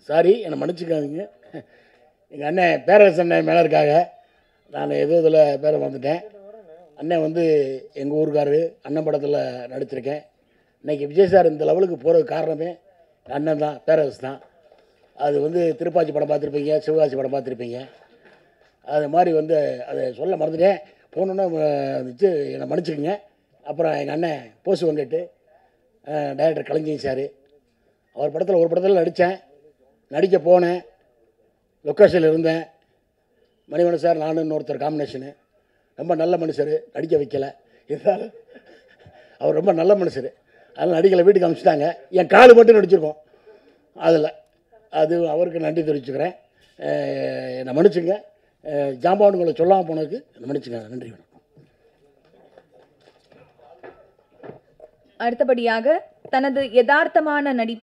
Sorry, என்னை மன்னிச்சுக்காதீங்க. எங்கள் அண்ணன் பேரரசு அண்ணன் மேலே இருக்காங்க. நான் ஏதோ இதில் பேரை வந்துட்டேன். அண்ணன் வந்து எங்கள் ஊருக்காரரு. அண்ணன் படத்தில் நடிச்சிருக்கேன். இன்றைக்கி விஜய் சார் இந்த லெவலுக்கு போகிறதுக்கு காரணமே அண்ணன் தான், பேரரசு தான். அது வந்து திருப்பாச்சி படம் பார்த்துருப்பீங்க, சிவகாசி படம் பார்த்துருப்பீங்க. அது மாதிரி வந்து அதை சொல்ல மறந்துட்டேன். போகணுன்னு வந்துச்சு, என்னை மன்னிச்சுக்குங்க. அப்புறம் எங்கள் அண்ணன் போசு வெங்கட்டு, டைரக்டர் கலைஞர் சார், அவர் படத்தில் ஒரு படத்தில் நடித்தேன். நடிக்க போனேன், லொக்கேஷனில் இருந்தேன். மணிவண்ணன் சார் நானும் இன்னொருத்தர் காம்பினேஷனு. ரொம்ப நல்ல மனுஷர், நடிக்க வைக்கலை. இருந்தாலும் அவர் ரொம்ப நல்ல மனுஷர். அதனால் நடிக்கலை, வீட்டுக்கு அனுப்பிச்சிட்டாங்க. என் கால் மட்டும் நடிச்சிருக்கோம் அதில். அது அவருக்கு நன்றி தெரிவிச்சுக்கிறேன். என்னை மன்னிச்சுங்க. ஜாம்பானுங்களை சொல்லாமல் போனதுக்கு என்னை மன்னிச்சுங்க. நன்றி, வணக்கம். அடுத்தபடியாக தனது யதார்த்தமான நடிப்பு